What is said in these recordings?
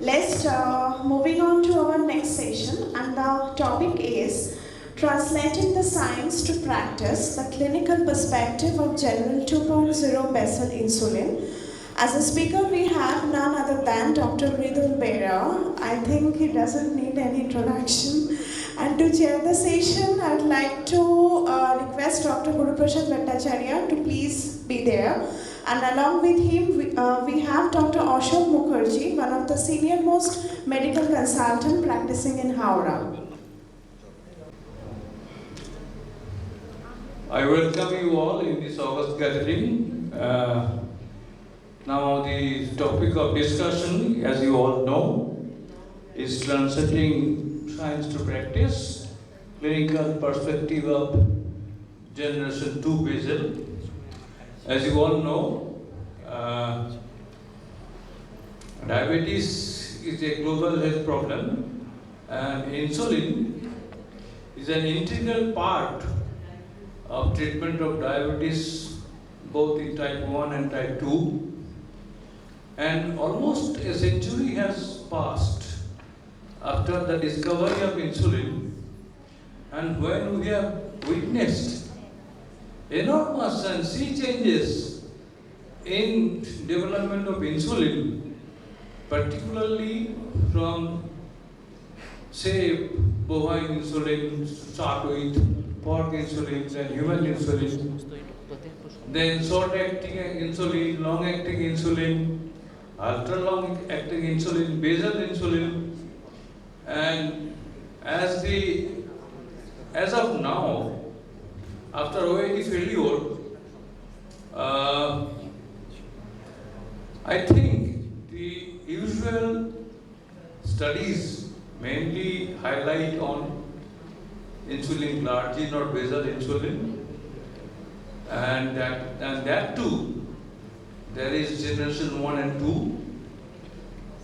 Let's moving on to our next session, and the topic is translating the science to practice, the clinical perspective of general 2.0 basal insulin. As a speaker, we have none other than Dr. Mridul Bera. I think he doesn't need any introduction. And to chair the session, I'd like to request Dr. Guruprasad Bhattacharya to please be there. And along with him, we have Dr. Ashok Mukherjee, one of the senior most medical consultant practicing in Howrah. I welcome you all in this August gathering. Now the topic of discussion, as you all know, is translating science to practice, clinical perspective of generation 2 basal. As you all know, diabetes is a global health problem, and insulin is an integral part of treatment of diabetes, both in type 1 and type 2. And almost a century has passed after the discovery of insulin, and when we have witnessed enormous and sea changes in development of insulin, particularly from, say, bovine insulin, start with pork insulin, then human insulin, then short-acting insulin, long-acting insulin, ultra-long-acting insulin, basal insulin, and as of now, after OAD failure, I think the usual studies mainly highlight on insulin glargine or basal insulin, and that too, there is generation 1 and 2,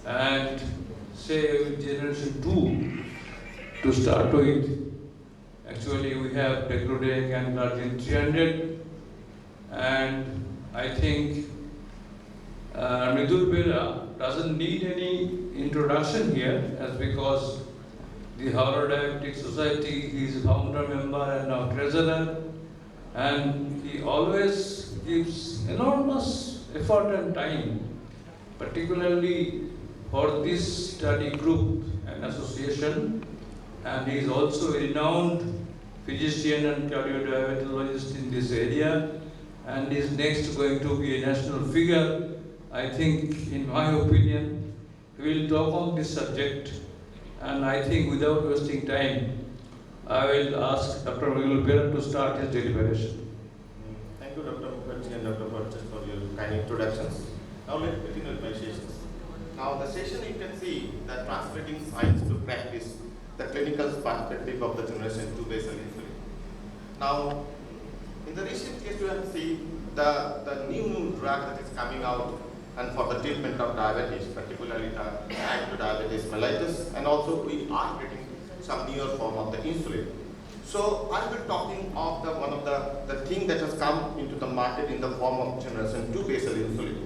and say with generation 2 to start with, actually we have Degludec and glargine 300, and I think Mridul Bera doesn't need any introduction here, as because the Howrah Diabetic Society, he is founder member and now treasurer, and he always gives enormous effort and time, particularly for this study group and association, and he is also a renowned physician and cardiodiabetologist in this area, and is next going to be a national figure. I think, in my opinion, we will talk on this subject, and I think without wasting time, I will ask Dr. Mridul Bera to start his deliberation. Thank you, Dr. Mukherjee and Dr. Bhattacharya, for your kind introductions. Now let's begin with my sessions. Now the session, you can see that translating science to practice, the clinical perspective of the generation 2 basal insulin. Now, in the recent case, you have seen the new drug that is coming out and for the treatment of diabetes, particularly the type 2 diabetes mellitus, and also we are getting some newer form of the insulin. So I will be talking of one of the thing that has come into the market in the form of generation 2 basal insulin.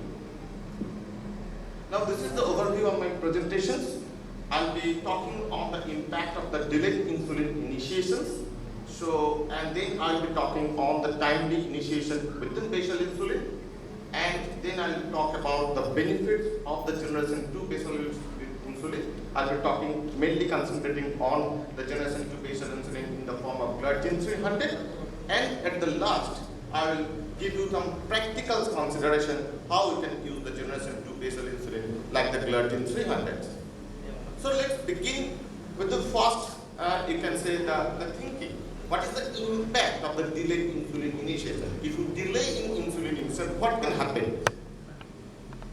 Now this is the overview of my presentations. I'll be talking on the impact of the delayed insulin initiations. So, and then I'll be talking on the timely initiation within basal insulin. And then I'll talk about the benefits of the generation 2 basal insulin. I'll be talking mainly concentrating on the generation 2 basal insulin in the form of glargine 300. And at the last, I will give you some practical consideration how you can use the generation 2 basal insulin like the glargine 300. So let's begin with the first, you can say the thinking. What is the impact of the delayed insulin initiation? If you delay in insulin initiation, what can happen?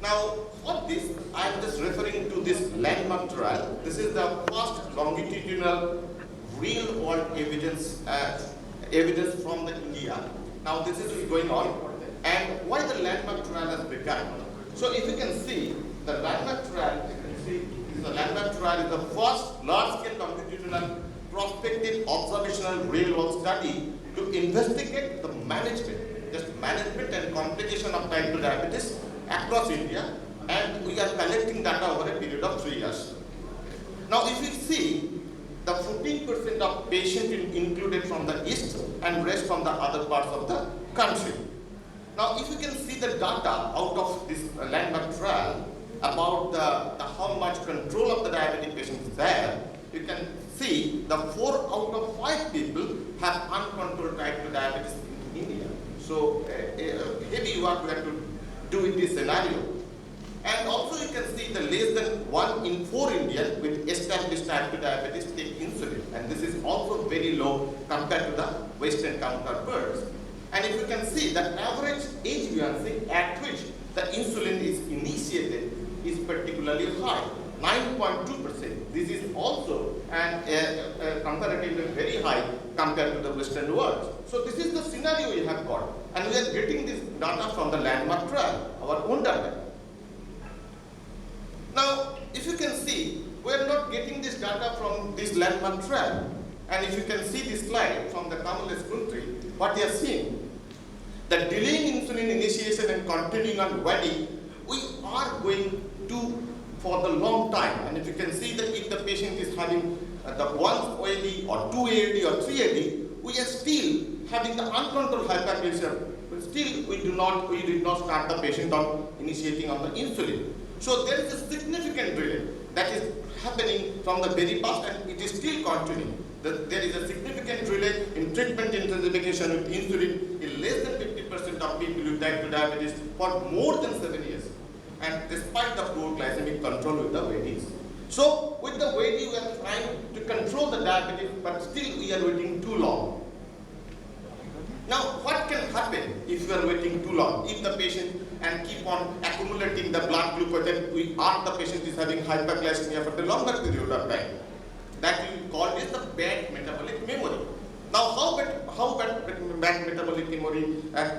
Now, for this, I am just referring to this landmark trial. This is the first longitudinal real-world evidence from the India. Now, this is going on, and why the landmark trial has begun. So, if you can see the landmark trial, you can see the landmark trial is the first large-scale longitudinal prospective observational real-world study to investigate the management and complication of type 2 diabetes across India, and we are collecting data over a period of 3 years. Now if you see, the 14% of patients included from the east and rest from the other parts of the country. Now if you can see the data out of this landmark trial about the how much control of the diabetic patients is there, you can see the 4 out of 5 people have uncontrolled type 2 diabetes in India. So heavy work we have to do in this scenario. And also you can see the less than 1 in 4 Indians with established type 2 diabetes take insulin. And this is also very low compared to the Western counterparts. And if you can see the average HbA1c at which the insulin is initiated is particularly high, 9.2%. This is also comparatively very high compared to the Western world. So this is the scenario we have got. And we are getting this data from the landmark trial, our own data. Now, if you can see, we are not getting this data from this landmark trial. And if you can see this slide from the Kamalesh country, what they are seeing, the delaying insulin initiation and continuing on WADI, we are going to for the long time. And if you can see that if the patient is having the 1 AD or 2 AD or 3 AD, we are still having the uncontrolled hyperglycemia, but still we did not start the patient on initiating on the insulin. So there is a significant delay that is happening from the very past and it is still continuing. There is a significant delay in treatment intensification with insulin in less than 50% of people with type 2 diabetes for more than 7 years. And despite the poor glycemic control with the WADs. So with the WAD we are trying to control the diabetes, but still we are waiting too long. Now what can happen if we are waiting too long? If the patient and keep on accumulating the blood glucose and the patient is having hyperglycemia for the longer period of time. That we call is the bad metabolic memory. Now how bad metabolic memory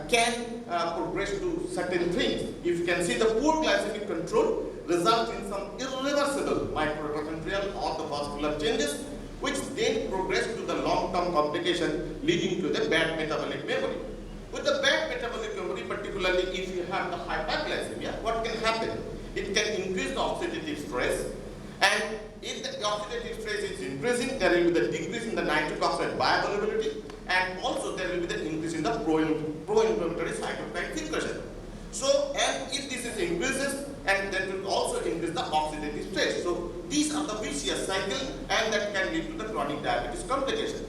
can progress to certain things. If you can see the poor glycemic control results in some irreversible microarterial or the vascular changes which then progress to the long-term complication leading to the bad metabolic memory. With the bad metabolic memory, particularly if you have the hyperglycemia, what can happen? It can increase the oxidative stress, and if the oxidative stress is increasing, there will be the decrease in the nitric oxide bioavailability, and also there will be the increase in the pro-inflammatory cytokine secretion. So, and if this is increases, and that will also increase the oxidative stress. So, these are the vicious cycle, and that can lead to the chronic diabetes complication.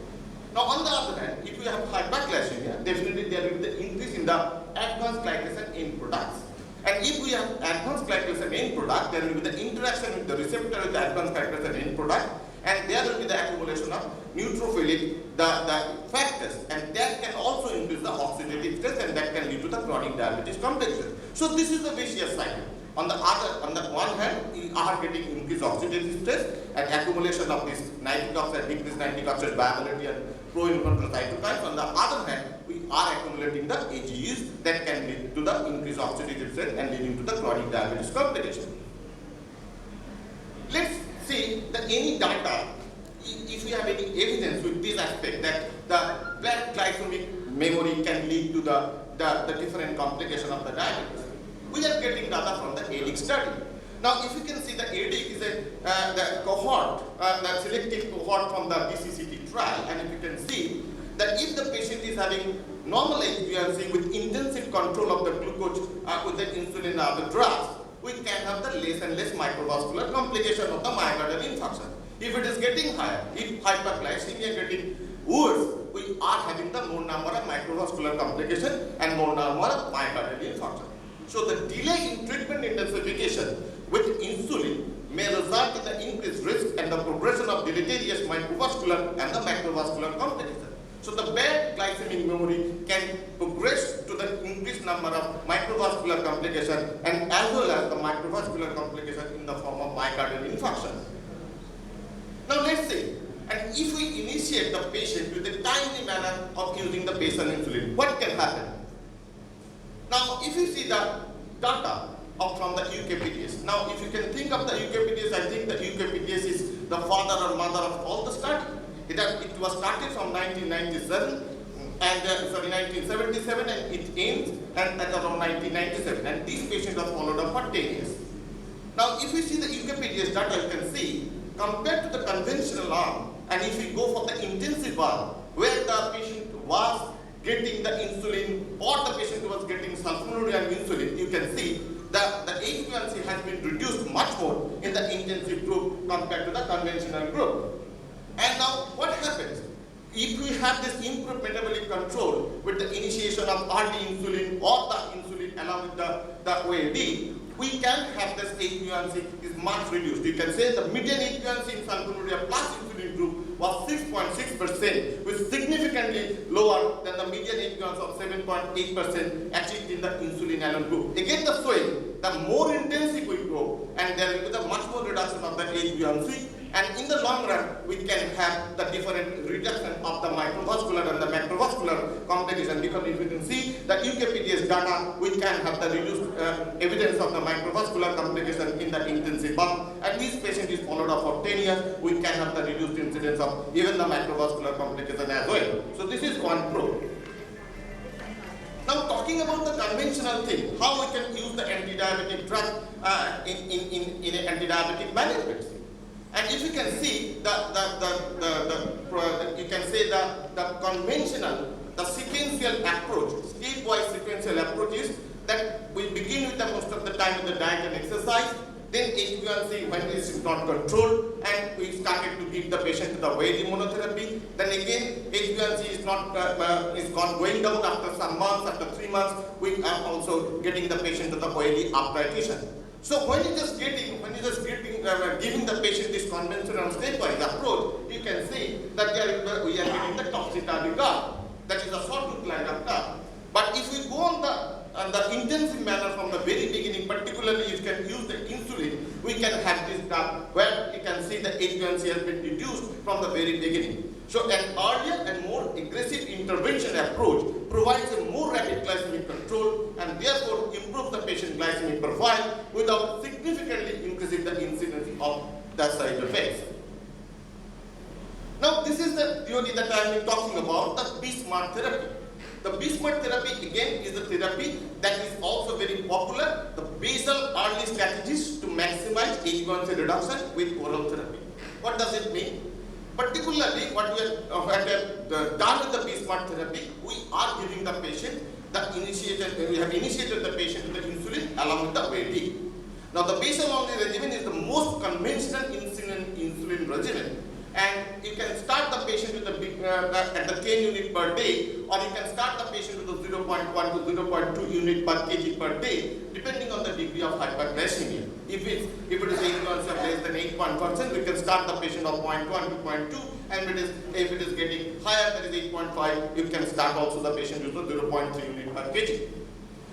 Now, on the other hand, if you have hyperglycemia, definitely there will be the increase in the advanced glycation end products. And if we have advanced glycation end product, there will be the interaction with the receptor with the advanced glycation end product, and there will be the accumulation of neutrophilic the factors, and that can also increase the oxidative stress, and that can lead to the chronic diabetes complication. So this is the vicious cycle. On the one hand, we are getting increased oxidative stress and accumulation of this nitric oxide, decreased nitric oxide viability and pro-inflammatory cytokines. On the other hand, we are accumulating the AGEs that can lead to the increased oxidative stress and leading to the chronic diabetes complication. Let's see that any data, if we have any evidence with this aspect that the bad glycemic memory can lead to the different complication of the diabetes. We are getting data from the ADIC study. Now, if you can see, the ADIC is the cohort, the selective cohort from the DCCT trial, and if you can see that if the patient is having normal HbA1c with intensive control of the glucose with the insulin or the drugs, we can have the less and less microvascular complication of the myocardial infarction. If it is getting higher, if hyperglycemia getting worse, we are having the more number of microvascular complication and more number of myocardial infarction. So the delay in treatment intensification with insulin may result in the increased risk and the progression of deleterious microvascular and the macrovascular complication. So the bad glycemic memory can progress to the increased number of microvascular complication and as well as the microvascular complication in the form of myocardial infarction. Now let's say, and if we initiate the patient with a timely manner of using the basal insulin, what can happen? Now, if you see the data from the UKPDS, now if you can think of the UKPDS, I think the UKPDS is the father or mother of all the study. It was started from 1997 and 1977, and it ends at around 1997, and these patients are followed up for 10 years. Now, if you see the UKPDS data, you can see compared to the conventional arm, and if we go for the intensive arm, where the patient was getting the insulin or the patient was getting sulfonylurea and insulin, you can see that the HbA1c has been reduced much more in the intensive group compared to the conventional group. And now what happens? If we have this improved metabolic control with the initiation of early insulin or the insulin along with the OAD, we can have this HbA1c is much reduced. You can say the median HbA1c in sulfonylurea plus insulin group was 6.6%, which is significantly lower than the median HbA1c of 7.8% achieved in the insulin alone group. Again, the showing, the more intensive we go, and there will be the much more reduction of the HbA1c, and in the long run, we can have the different reduction of the microvascular and the macrovascular complication. Because if you can see the UKPDS data, we can have the reduced evidence of the microvascular complication in the intensive arm. And this patient is followed up for 10 years, we can have the reduced incidence of even the microvascular complication as well. So this is one pro. Now talking about the conventional thing, how we can use the anti-diabetic drug in an anti-diabetic management. And if you can see you can say the conventional, the sequential approach, stepwise sequential approach is that we begin with the most of the time with the diet and exercise, then HbA1c when it is not controlled, and we started to give the patient the OAD monotherapy. Then again HbA1c is not going down after some months, after 3 months, we are also getting the patient to the OAD after attrition. So when you just giving the patient this conventional stepwise approach, you can see that we are getting the topsy-turvy curve. That is a sawtooth line of curve. But if we go on the intensive manner from the very beginning, particularly if you can use the insulin, we can have this curve where you can see the HbA1c has been reduced from the very beginning. So an earlier and more aggressive intervention approach provides a more rapid glycemic control and therefore improves the patient glycemic profile without significantly increasing the incidence of the side effects. Now this is the theory that I am talking about, the B-Smart therapy. The B-Smart therapy again is a therapy that is also very popular, the basal early strategies to maximize HbA1c reduction with oral therapy. What does it mean? Particularly what we have done with the B-Smart therapy, we are giving the patient we have initiated the patient with the insulin along with the OAD. Now the basal only regimen is the most conventional insulin regimen. And you can start the patient with at the 10 unit per day, or you can start the patient with the 0.1 to 0.2 unit per kg per day, depending on the degree of hyperglycemia. If it is HbA1c less than 8%, we can start the patient of 0.1 to 0.2, and if it is getting higher, that is 8.5, you can start also the patient with the 0.3 unit per kg.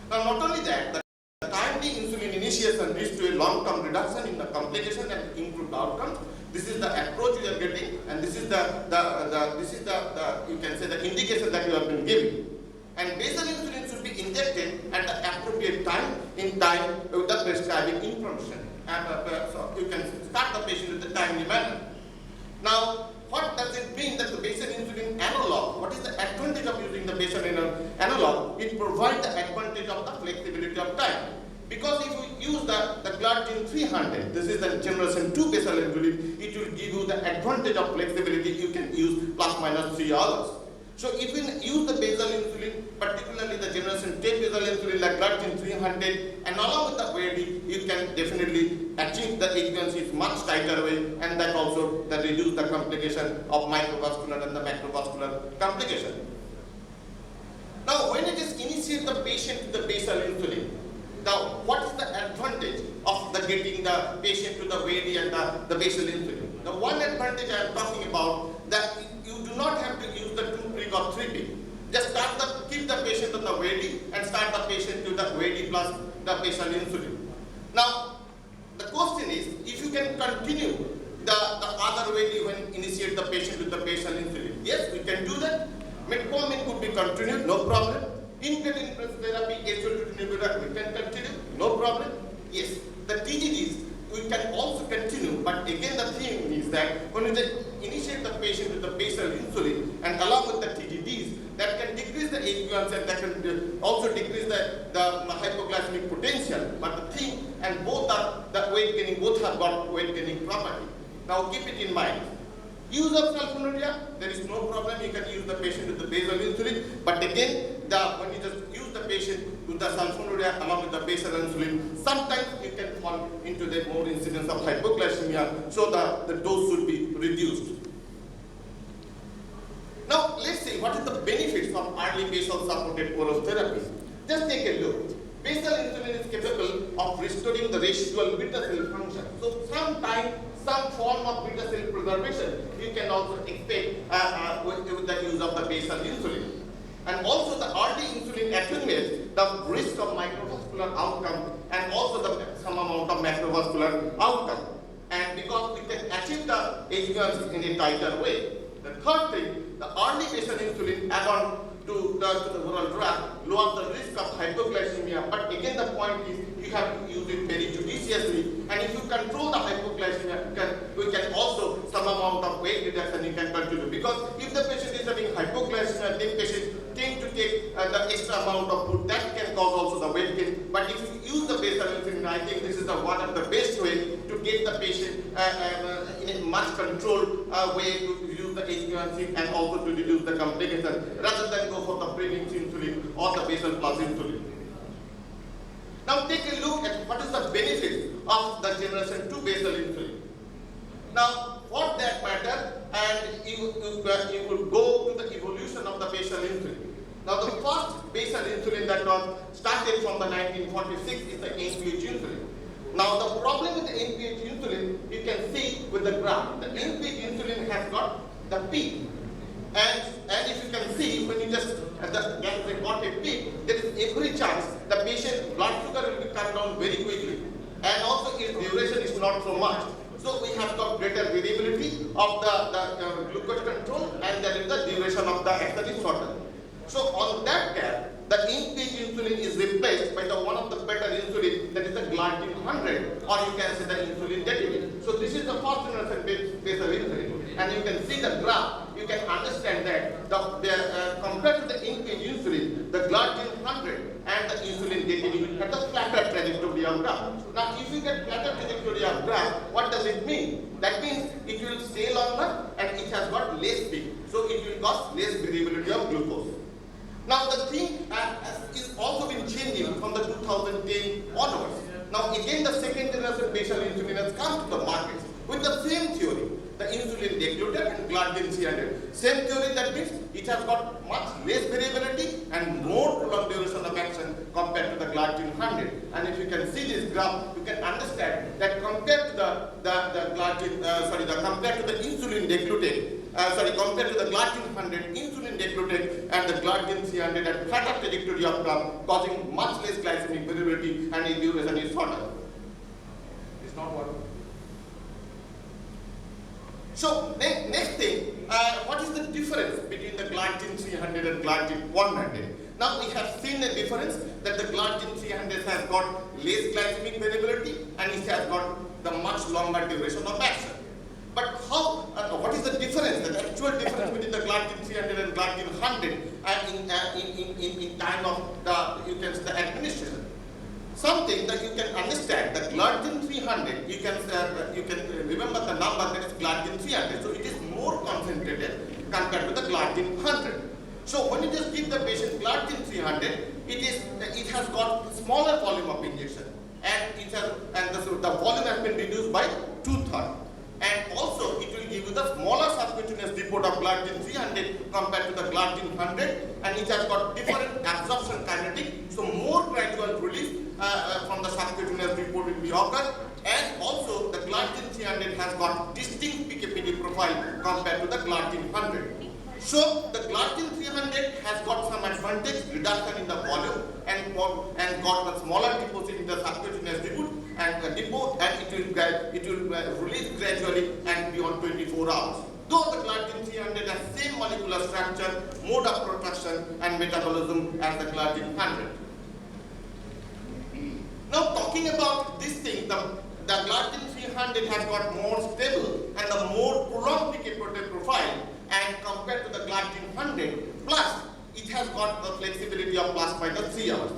Now not only that, the timely insulin initiation leads to a long-term reduction in the complication and improved outcomes. This is the approach you are getting, and this is you can say the indication that you have been giving. And basal insulin should be injected at the appropriate time with the prescribing information. And so you can start the patient with the timely manner. Now, what does it mean that the basal insulin analog? What is the advantage of using the basal analog? It provides the advantage of the flexibility of time. Because if you use the Glargine 300, this is the generation 2 basal insulin, it will give you the advantage of flexibility. You can use plus minus 3 hours. So if you use the basal insulin, particularly the generation 10 basal insulin like Glargine 300, and along with the OAD, you can definitely achieve the HbA1c in much tighter way, and that also reduce the complication of microvascular and the macrovascular complication. Now when it is initiate the patient with the basal insulin, now what is the advantage of getting the patient to the OAD and the basal insulin? The one advantage I am talking about, that you do not have to use the 2-prig or 3-prig. Just keep the patient on the OAD and start the patient to the OAD plus the basal insulin. Now the question is, if you can continue the other OAD when initiate the patient with the basal insulin. Yes, we can do that. Metformin could be continued, no problem. Incretin therapy, SGLT2 inhibitor, we can continue, no problem. Yes, the TGDs, we can also continue, but again the thing is that when you initiate the patient with the basal insulin and along with the TGDs, that can decrease the HbA1c and that can also decrease the hypoglycemic potential. But the thing, and both are the weight gaining, both have got weight gaining property. Now keep it in mind. Use of sulfonylurea, there is no problem. You can use the patient with the basal insulin. But again, when you just use the patient with the sulfonylurea along with the basal insulin, sometimes you can fall into the more incidence of hypoglycemia. So the dose should be reduced. Now let's see what is the benefits of early basal supported oral therapy. Just take a look. Basal insulin is capable of restoring the residual beta cell function. So sometimes some form of beta cell preservation you can also expect with the use of the basal insulin. And also the early insulin attenuates the risk of microvascular outcome and also some amount of macrovascular outcome. And because we can achieve the HbA1c in a tighter way. The third thing, the early basal insulin add-on to the oral drug lowers the risk of hypoglycemia. But again, the point is you have to use it very judiciously. And if you control the hypoglycemia, you can also some amount of weight reduction you can continue. Because if the patient is having hypoglycemia, then patient tend to take the extra amount of food that can cause also the weight gain. But if you use the basal insulin, I think this is one of the best way to get the patient in a much controlled way to use the HbA1c and also to reduce the complication rather than go for the premix insulin or the basal plus insulin. Now take a look at what is the benefit of the generation 2 basal insulin. Now for that matter, and you will go to the evolution of the basal insulin. Now the first basal insulin that was started from the 1946 is the NPH insulin. Now the problem with the NPH insulin, you can see with the graph. The NPH insulin has got the peak. And if you can see, when you just got a peak, there is every chance the patient blood sugar will be cut down very quickly. And also its duration is not so much. So we have got greater variability of the glucose control and there is the duration of the actually shorter. So on that gap, the NPH insulin is replaced by the one of the better insulin, that is the glargine 100, or you can say the insulin dedicated. So this is the first generation basal insulin. And you can see the graph, you can understand that compared to the NPH insulin, the glargine 100 and the insulin dedicated have the flatter trajectory of graph. Now if you get flatter trajectory of graph, what does it mean? That means it will stay longer and it has got less peak. So it will cause less variability of glucose. Now the thing is also been changing from the 2010 onwards. Now again the second generation basal insulin has come to the market with the same theory, the insulin deglutide and glargine 300. Same theory, that means it has got much less variability and more prolonged duration of action compared to the glargine 100. And if you can see this graph, you can understand that compared to compared to the insulin deglutide, compared to the glargine 100, insulin deglutide and the glargine 300 at flatter trajectory of graph, causing much less glycemic variability and its duration is shorter. It's not what. So next thing, what is the difference between the glargine 300 and glargine 100? Now we have seen the difference that the glargine 300 has got less glycemic variability and it has got the much longer duration of action. But what is the difference, the actual difference between the glargine 300 and glargine 100 in time of the administration? Something that you can understand, the glargine 300, you can remember the number that is glargine 300, so it is more concentrated compared to the glargine 100. So when you just give the patient glargine 300, it has got smaller volume of injection, and the volume has been reduced by 2/3. And also it will give you the smaller subcutaneous depot of glargine 300 compared to the glargine 100, and it has got different absorption kinetic, so more gradual release from the subcutaneous depot will be occurred, and also the glargine 300 has got distinct PKPD profile compared to the glargine 100. So the glargine 300 has got some advantage, reduction in the volume, and got the smaller deposit in the subcutaneous depot, and it will release gradually and beyond 24 hours. Though the glargine 300 has same molecular structure, mode of production and metabolism as the glargine 100. Now talking about this thing, the glargine 300 has got more stable and the more prolonged PK protein profile, and compared to the glargine 100, plus it has got the flexibility of plus minus 3 hours.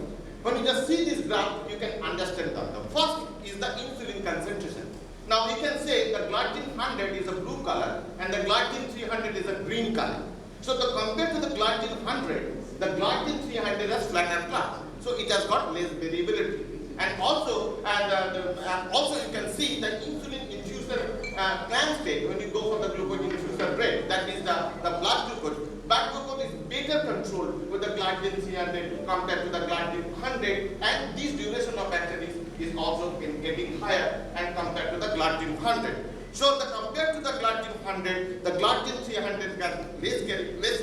When you just see this graph, you can understand that. The first is the insulin concentration. Now we can say the glargine 100 is a blue color and the glargine 300 is a green color. So compared to the glargine 100, the glargine 300 has flatter plot. So it has got less variability. And also, you can see the insulin infuser clamp state when you go for the glucose infuser rate, that is the blood glucose. Blood glucose is better controlled with the glargine 300 compared to the glargine 100, and this duration of action is also getting higher and compared to the glargine 100. So compared to the glargine 100, the glargine 300 has less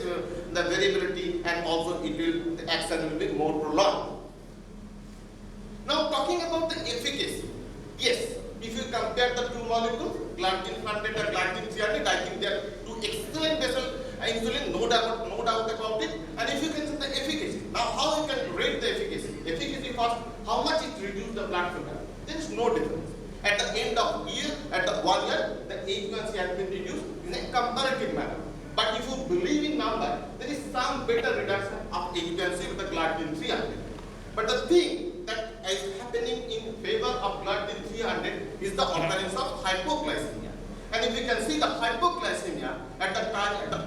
the variability, and also the action will be more prolonged. Now talking about the efficacy, yes, if you compare the two molecules, glargine 100 and glargine 300, I think they are two excellent basal insulin, no doubt about it. And if you can see the efficacy, now how you can rate the efficacy? Efficacy first, how much it reduces the blood sugar? There is no difference. At the end of year, at the 1 year, the HbA1c has been reduced in a comparative manner. But if you believe in number, there is some better reduction of HbA1c with the glargine 300. But the thing that is happening in favor of glargine 300 is the occurrence of hypoglycemia. And if you can see the hypoglycemia at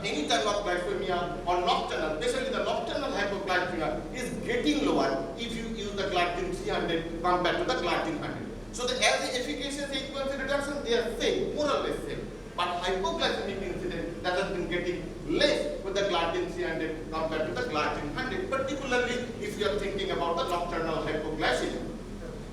any time of glycemia or nocturnal, especially the nocturnal hypoglycemia is getting lower if you use the glargine 300 compared to the glargine 100. So as the efficacious HbA1c reduction, they are same, more or less same. But hypoglycemic incident that has been getting less with the glargine 300 compared to the glargine 100, particularly if you are thinking about the nocturnal hypoglycemia.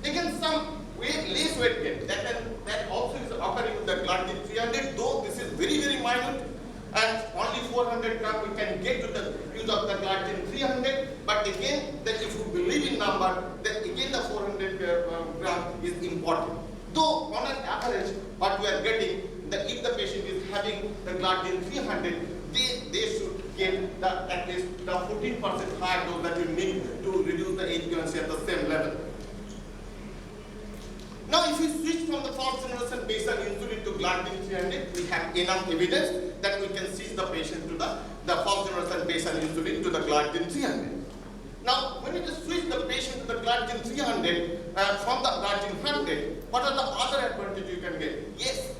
Again, some less weight gain, that also is occurring with the glargine 300, though this is very, very minute, and only 400 grams we can get to the use of the glargine 300, but again, that if you believe in number, then again the 400 grams is important. Though on an average, what we are getting, if the patient is having the glargine 300, they should get at least the 14% higher dose that you need to reduce the HbA1c at the same level. Now, if we switch from the first generation basal insulin to glargine 300, we have enough evidence that we can switch the patient to the first generation basal insulin to the glargine 300. Now, when you switch the patient to the glargine 300 from the glargine 100, what are the other advantages you can get? Yes,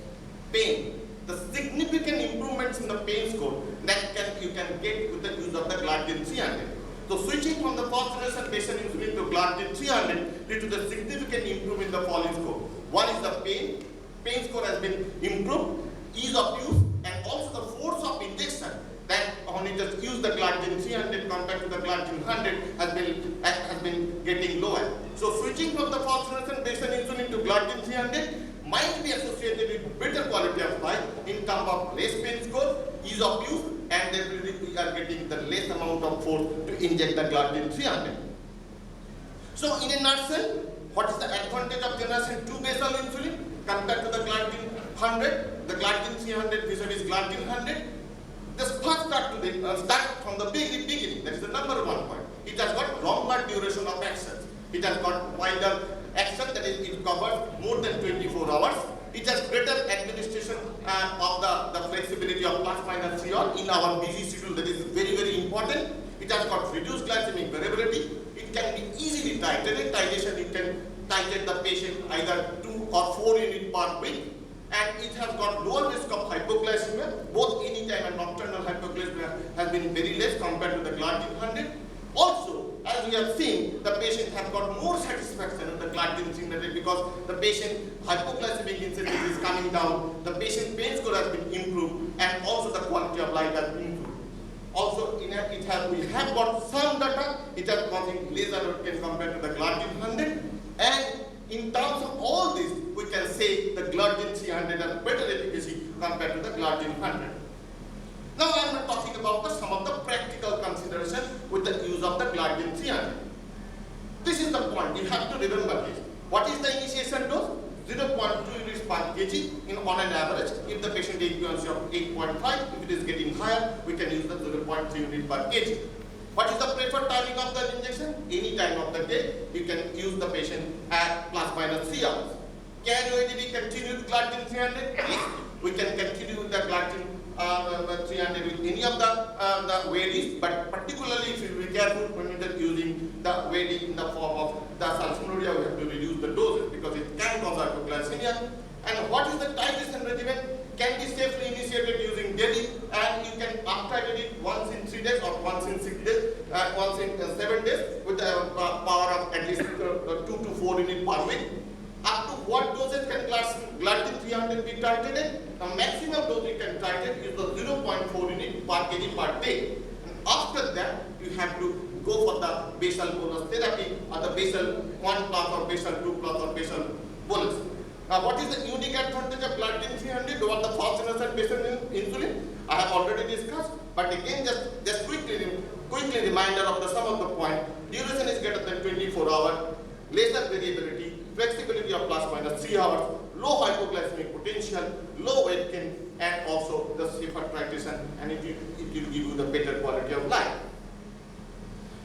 pain. The significant improvements in the pain score that you can get with the use of the glargine 300. So switching from the first generation basal insulin to glargine 300 lead to the significant improvement in the falling score. One is the pain score has been improved, ease of use, and also the force of injection that when you just use the glargine 300 compared to the glargine 100 has been getting lower. So switching from the first generation basal insulin to glargine 300 might be associated with better quality of life in terms of less pain score, ease of use, and definitely we are getting the less amount of force to inject the glargine 300. So in a nutshell, what is the advantage of generation 2 basal insulin compared to the glargine 100, the glargine 300 vis-a-vis glargine 100? Just first start from the beginning. That is the number one point. It has got longer duration of action. It has got wider action, that is, it covers more than 24 hours. It has greater administration of the flexibility of plus minus 3 hours in our busy schedule. That is very, very important. It has got reduced glycemic variability. It can be easily titrated. Titration, it can titrate the patient either 2 or 4 units per week. And it has got lower risk of hypoglycemia. Both anytime and nocturnal hypoglycemia has been very less compared to the glargine 100. Also, as we have seen, the patient has got more satisfaction with the glargine 300 because the patient hypoglycemic incidence is coming down, the patient pain score has been improved, and also the quality of life has been improved. Also, we have got some data, it has causing laser weight gain compared to the glargine 100, and in terms of all this, we can say the glargine 300 has better efficacy compared to the glargine 100. Now I am talking about some of the practical considerations with the use of the glargine 300. This is the point, you have to remember this. What is the initiation dose? 0.2 units per kg on an average. If the patient HbA1c of 8.5, if it is getting higher, we can use the 0.3 units per kg. What is the preferred timing of the injection? Any time of the day, you can use the patient at plus minus 3 hours. Can we continue with glargine 300? Yes, we can continue with the glargine 300 with any of the VADs, but particularly if you be careful when you are using the VAD in the form of the sulfonylurea, we have to reduce the doses because it can cause hypoglycemia. And what is the titration regimen? Can be safely initiated using daily, and you can uptitrate it once in 3 days or once in 6 days, once in 7 days with a power of at least 2 to 4 units per week. Up to what dosage can glargine 300 be titrated? The maximum dose you can titrate is the 0.4 unit per kg per day. And after that, you have to go for the basal bolus therapy or the basal 1 plus or basal 2 plus or basal bolus. Now, what is the unique advantage of glargine 300 over the fast generation basal insulin? I have already discussed, but again, just quickly reminder of the sum of the point. Duration is greater than 24 hours, lesser variability, flexibility of plus minus 3 hours, low hypoglycemic potential, low weight gain, and also the safer titration, and it will give you the better quality of life.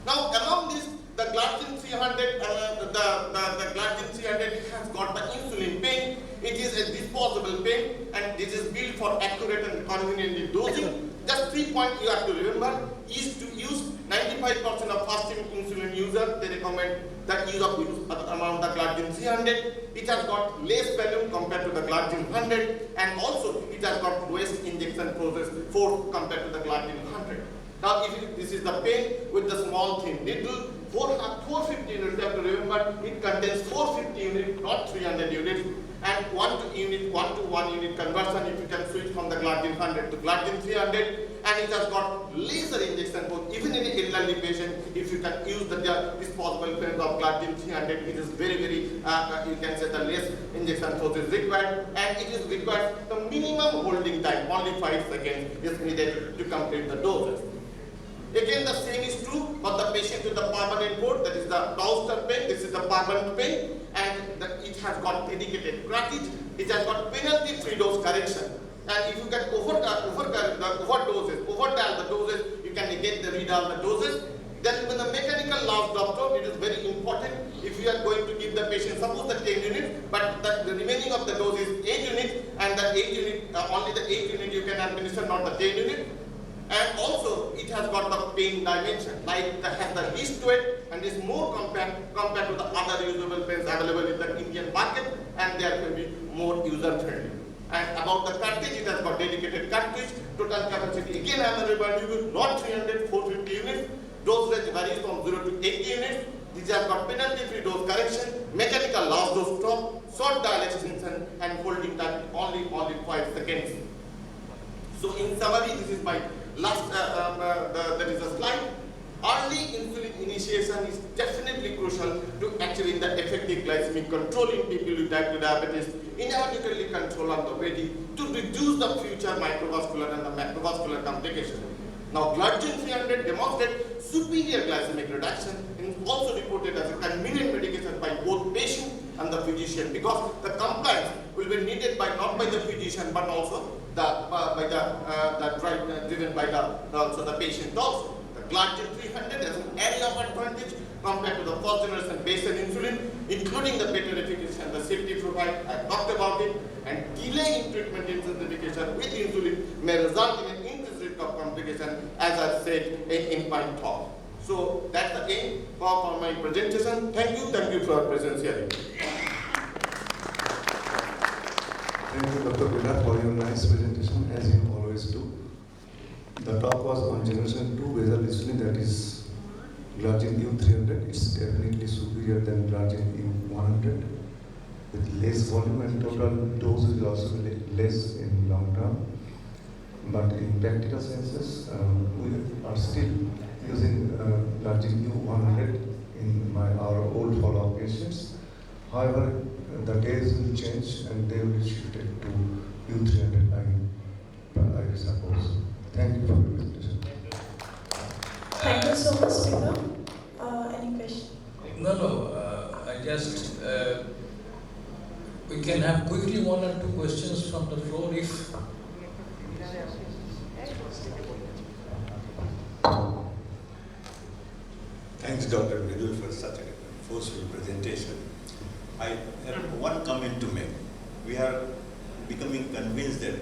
Now, among this, the glargine 300, the glargine 300 has got the insulin pen. It is a disposable pen, and this is built for accurate and convenient dosing. Just 3 points you have to remember is to use 95% of fasting insulin users. They recommend the use among the glargine 300. It has got less volume compared to the glargine 100, and also it has got lowest injection force compared to the glargine 100. Now, if this is the pen with the small thin needle, 450 units, you have to remember, it contains 450 units, not 300 units, and 1 to 1 unit conversion if you can switch from the glargine 100 to glargine 300, and it has got laser injection force. Even in an elderly patient, if you can use the disposable pens of glargine 300, it is very, you can say the less injection force is required, and it is required the minimum holding time, only 5 seconds is needed to complete the doses. Again, the same is true for the patient with the permanent port, that is the Gloucester pen. This is the permanent pen, and it has got dedicated cartridge. It has got penalty-free dose correction. And if you can overdial the doses, you can get the read the doses. Then with the mechanical last drop, it is very important. If you are going to give the patient, suppose the 10 units, but the remaining of the dose is 8 units, and the 8 unit, only the 8 unit you can administer, not the 10 unit. And also, it has got the pen dimension, like that has the least weight and is more compared to the other usable pens available in the Indian market, and they are going to be more user friendly. And about the cartridge, it has got dedicated cartridge, total capacity. Again, I am reminding you, not 300, 450 units. Dose range varies from 0 to 80 units. These have got penalty-free dose correction, mechanical last dose stop, short dial extension, and holding time only 5 seconds. So, in summary, this is my last, that is a slide. Early insulin initiation is definitely crucial to achieving the effective glycemic control in people with type 2 diabetes, inadequately control on the body to reduce the future microvascular and the macrovascular complications. Now, glargine 300 demonstrates superior glycemic reduction and also reported as a convenient medication by both patient and the physician, because the compliance will be needed not by the physician but also driven by the patient also. The glargine 300 has an area of advantage compared to the first generation basal insulin, including the better efficacy and the safety profile. I talked about it, and delay in treatment intensification with insulin may result in an increased risk of complication, as I said in my talk. So that's the aim for my presentation. Thank you for your presence here. Thank you, Dr. Bera, for your nice presentation, as you always do. The talk was on generation 2 basal insulin, that is glargine U300. It's definitely superior than glargine U100 with less volume, and total dose is also less in long term. But in practical senses, we are still using glargine U100 in our old follow-up patients. However, the days will change and they will shift it to U300, I suppose. Thank you for your presentation. Thank you so much, Peter. Any question? No. I just, we can have quickly 1 or 2 questions from the floor if. Thanks, Dr. Mridul, for such a forceful presentation. I have one comment to make. We are becoming convinced that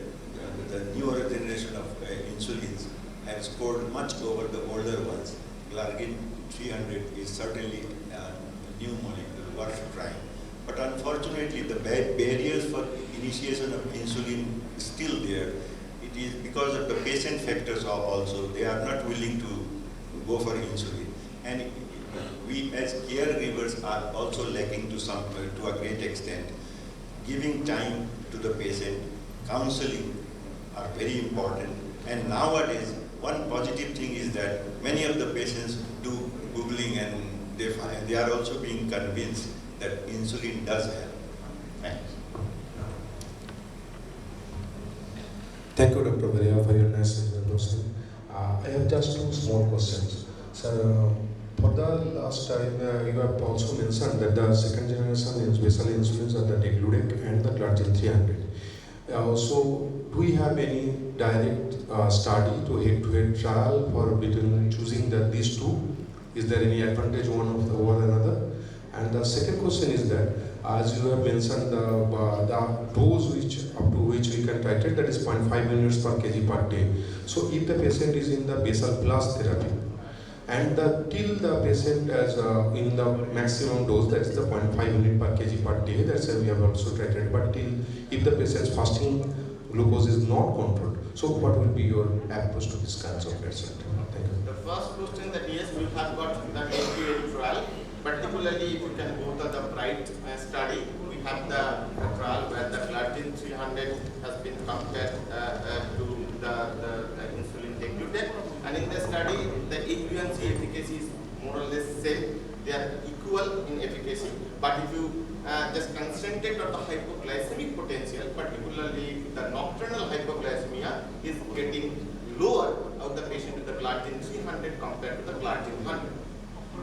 the newer generation of insulins have scored much over the older ones. Glargine 300 is certainly a new molecule worth trying. But unfortunately, the barriers for initiation of insulin is still there. It is because of the patient factors also, they are not willing to go for insulin. And we as caregivers are also lacking to a great extent. Giving time to the patient, counseling are very important. And nowadays, one positive thing is that many of the patients do Googling and they are also being convinced that insulin does help. Thanks. Thank you, Dr. Bera, for your nice introduction. I have just two small questions. Sir, for the last time, you have also mentioned that the second generation basal insulins are the degludec and the glargine 300. So, do we have any direct study to head-to-head trial for between choosing these two? Is there any advantage one over another? And the second question is that, as you have mentioned, the dose up to which we can titrate, that is 0.5 units per kg per day. So, if the patient is in the basal plus therapy, and till the patient is in the maximum dose, that is the 0.5 unit per kg per day, that's why we have also titrated. But if the patient's fasting glucose is not controlled, so what will be your approach to this kinds of patient? Thank you. The first question that yes, we have got the head-to-head trial, particularly if you can go to the BRIGHT study, we have the trial where the glargine 300 has been compared to the insulin degludec, and in the study the HbA1c efficacy is more or less same. They are equal in efficacy, but if you just concentrate on the hypoglycemic potential, particularly the nocturnal hypoglycemia is getting lower of the patient with the glargine 300 compared to the glargine 100.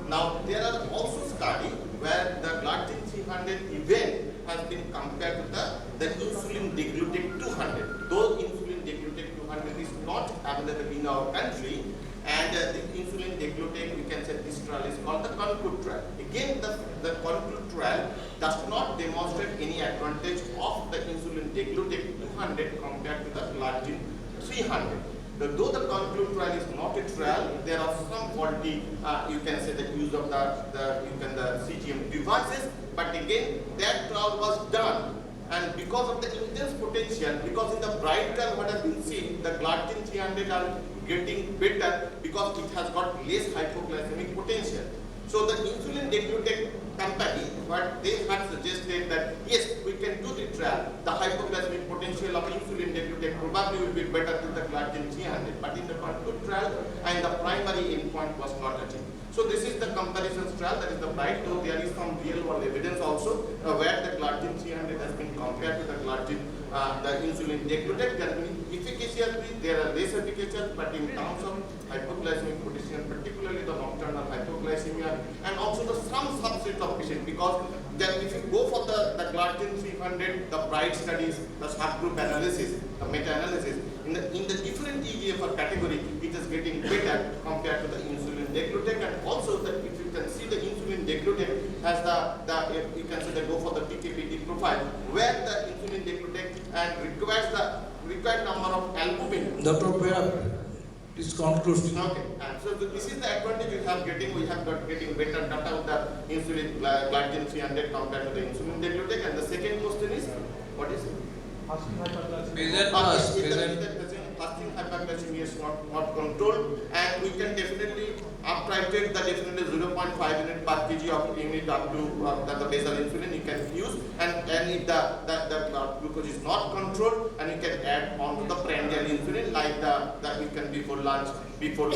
Now, there are also studies where the glargine 300 even has been compared to the insulin degludec 200. Though insulin degludec 200 is not available in our country, and the insulin degludec, we can say this trial is called the CONCLUDE trial. Again, the CONCLUDE trial does not demonstrate any advantage of the insulin degludec 200 compared to the glargine 300. Though the CONCLUDE trial is not a trial, there are some faulty, you can say, the use of the CGM devices, but again, that trial was done. And because of the intense potential, because in the BRIGHT trial what has been seen, the glargine 300 are getting better because it has got less hypoglycemic potential. So the insulin degludec company, what they had suggested that yes, we can do the trial. The hypoglycemic potential of insulin degludec probably will be better than the glargine 300, but in the CONCLUDE trial and the primary endpoint was not achieved. So this is the comparison trial, that is the BRIGHT, though there is some real world evidence also where the glargine 300 has been compared to the glargine, the insulin degludec. There are efficaciously, there are less efficacious, but in terms of hypoglycemic potential, particularly the nocturnal hypoglycemia, and also the some subset of patients, because then if you go for the glargine 300, the BRIGHT studies, the subgroup analysis, the meta-analysis, in the different eGFR category, it is getting better compared to the insulin degludec, and also that if you can see the insulin degludec has you can say go for the PKPD profile, where the insulin degludec and requires the required number of albumin. Dr. Bera, please conclude. Okay, and so this is the advantage we have got getting better data with the insulin glargine 300 compared to the insulin degludec. And the second question is, what is it? Fasting hyperglycemia is not controlled, and we can definitely up-titrate the definitely 0.5 unit per kg of unit up to the basal insulin you can use, and if the glucose is not controlled, and you can add on to the prandial insulin like the you can before lunch, before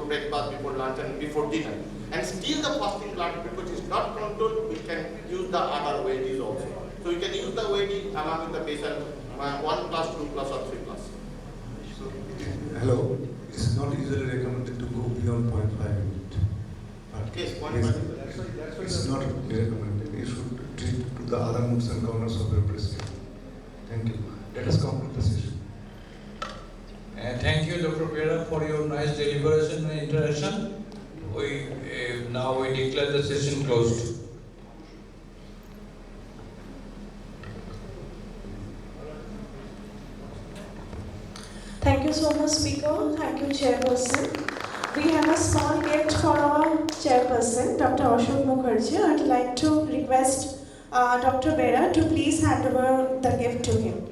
breakfast, before lunch, and before dinner. And still the fasting blood glucose is not controlled, we can use the other ways also. So you can use the weight along with the basal 1 plus, 2 plus, or 3 plus. So, hello, it's not usually recommended to go beyond 0.5 unit. Yes, 0.5. It's not recommended. You should treat to the other nooks and corners of your breast. Thank you. Let us conclude the session. Thank you, Dr. Bera, for your nice deliberation and interaction. Now we declare the session closed. Thank you so much, Speaker. Thank you, Chairperson. We have a small gift for our Chairperson, Dr. Ashok Mukherjee. I'd like to request Dr. Bera to please hand over the gift to him.